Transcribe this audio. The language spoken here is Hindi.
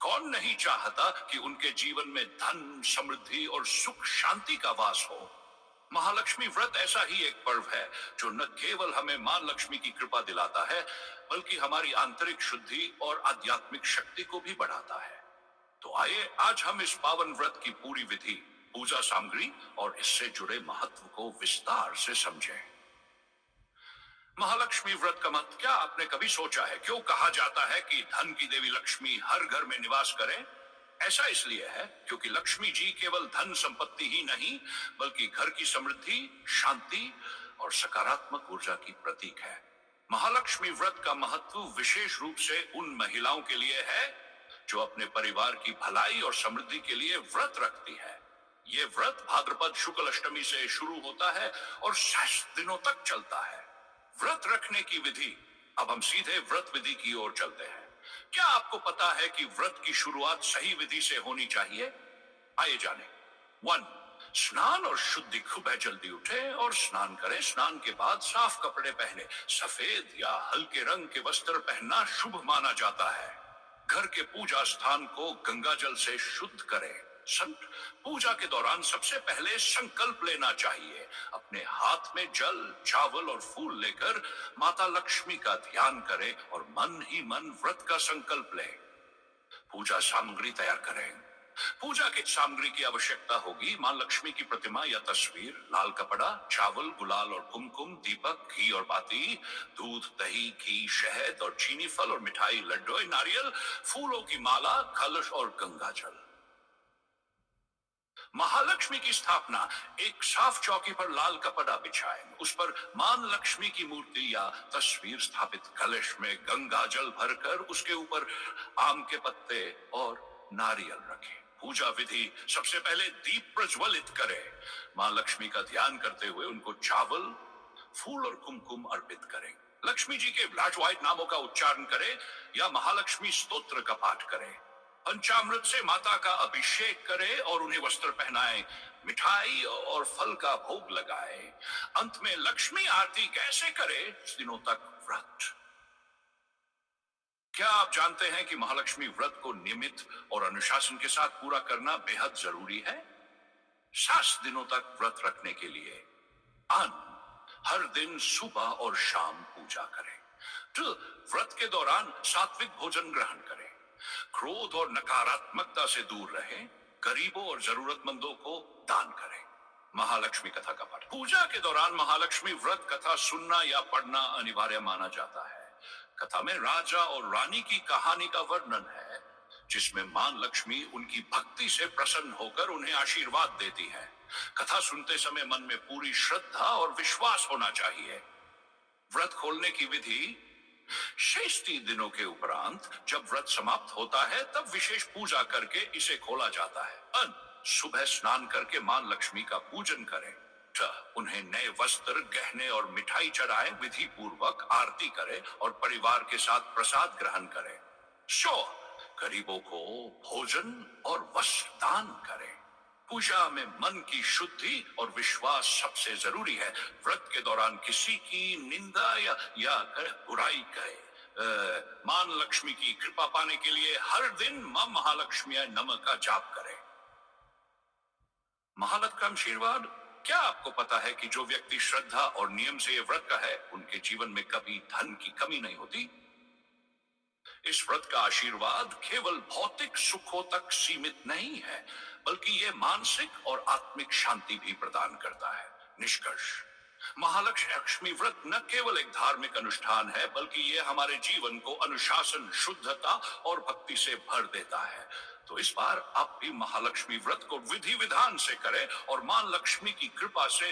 कौन नहीं चाहता कि उनके जीवन में धन, समृद्धि और सुख शांति का वास हो। महालक्ष्मी व्रत ऐसा ही एक पर्व है जो न केवल हमें मां लक्ष्मी की कृपा दिलाता है, बल्कि हमारी आंतरिक शुद्धि और आध्यात्मिक शक्ति को भी बढ़ाता है। तो आइए आज हम इस पावन व्रत की पूरी विधि, पूजा सामग्री और इससे जुड़े महत्व को विस्तार से समझें। महालक्ष्मी व्रत का महत्व क्या आपने कभी सोचा है? क्यों कहा जाता है कि धन की देवी लक्ष्मी हर घर में निवास करें? ऐसा इसलिए है क्योंकि लक्ष्मी जी केवल धन संपत्ति ही नहीं, बल्कि घर की समृद्धि, शांति और सकारात्मक ऊर्जा की प्रतीक है। महालक्ष्मी व्रत का महत्व विशेष रूप से उन महिलाओं के लिए है जो अपने परिवार की भलाई और समृद्धि के लिए व्रत रखती है। ये व्रत भाद्रपद शुक्ल अष्टमी से शुरू होता है और 7 दिनों तक चलता है। व्रत रखने की विधि। अब हम सीधे व्रत विधि की ओर चलते हैं। क्या आपको पता है कि व्रत की शुरुआत सही विधि से होनी चाहिए? आइए जाने। 1. स्नान और शुद्धि। सुबह जल्दी उठे और स्नान करें। स्नान के बाद साफ कपड़े पहने। सफेद या हल्के रंग के वस्त्र पहनना शुभ माना जाता है। घर के पूजा स्थान को गंगा जल से शुद्ध करें। पूजा के दौरान सबसे पहले संकल्प लेना चाहिए। अपने हाथ में जल, चावल और फूल लेकर माता लक्ष्मी का ध्यान करें और मन ही मन व्रत का संकल्प लें। पूजा सामग्री तैयार करें। पूजा की सामग्री की आवश्यकता होगी मां लक्ष्मी की प्रतिमा या तस्वीर, लाल कपड़ा, चावल, गुलाल और कुमकुम, दीपक, घी और बाती, दूध, दही, घी, शहद और चीनी, फल और मिठाई, लड्डू, नारियल, फूलों की माला, कलश और गंगा जल। महालक्ष्मी की स्थापना। एक साफ चौकी पर लाल कपड़ा बिछाएं। उस पर मां लक्ष्मी की मूर्ति या तस्वीर स्थापित। कलश में गंगा जल भरकर उसके ऊपर आम के पत्ते और नारियल रखें। पूजा विधि। सबसे पहले दीप प्रज्वलित करें। मां लक्ष्मी का ध्यान करते हुए उनको चावल, फूल और कुमकुम अर्पित करें। लक्ष्मी जी के लाजवाब नामों का उच्चारण करें या महालक्ष्मी स्तोत्र का पाठ करें। पंचामृत से माता का अभिषेक करें और उन्हें वस्त्र पहनाएं। मिठाई और फल का भोग लगाएं। अंत में लक्ष्मी आरती कैसे करें? दिनों तक व्रत। क्या आप जानते हैं कि महालक्ष्मी व्रत को नियमित और अनुशासन के साथ पूरा करना बेहद जरूरी है? 7 दिनों तक व्रत रखने के लिए हर दिन सुबह और शाम पूजा करें। तो व्रत के दौरान सात्विक भोजन ग्रहण करें। क्रोध और नकारात्मकता से दूर रहें। गरीबों और जरूरतमंदों को दान करें। महालक्ष्मी कथा का पाठ। पूजा के दौरान महालक्ष्मी व्रत कथा सुनना या पढ़ना अनिवार्य माना जाता है। कथा में राजा और रानी की कहानी का वर्णन है, जिसमें मां लक्ष्मी उनकी भक्ति से प्रसन्न होकर उन्हें आशीर्वाद देती है। कथा सुनते समय मन में पूरी श्रद्धा और विश्वास होना चाहिए। व्रत खोलने की विधि। शेष 3 दिनों के उपरांत जब व्रत समाप्त होता है तब विशेष पूजा करके इसे खोला जाता है। सुबह स्नान करके मां लक्ष्मी का पूजन करें। उन्हें नए वस्त्र, गहने और मिठाई चढ़ाएं। विधि पूर्वक आरती करें और परिवार के साथ प्रसाद ग्रहण करें। गरीबों को भोजन और वस्त्र दान करें। पूजा में मन की शुद्धि और विश्वास सबसे जरूरी है। व्रत के दौरान किसी की निंदा या बुराई करे। मां लक्ष्मी की कृपा पाने के लिए हर दिन मां महालक्ष्मी नमः का जाप करें। महालक्ष्मी का आशीर्वाद। क्या आपको पता है कि जो व्यक्ति श्रद्धा और नियम से ये व्रत का है, उनके जीवन में कभी धन की कमी नहीं होती? इस व्रत का आशीर्वाद केवल भौतिक सुखों तक सीमित नहीं है, बल्कि यह मानसिक और आत्मिक शांति भी प्रदान करता है। निष्कर्ष। महालक्ष्मी व्रत न केवल एक धार्मिक अनुष्ठान है, बल्कि यह हमारे जीवन को अनुशासन, शुद्धता और भक्ति से भर देता है। तो इस बार आप भी महालक्ष्मी व्रत को विधि विधान से करें और मां लक्ष्मी की कृपा से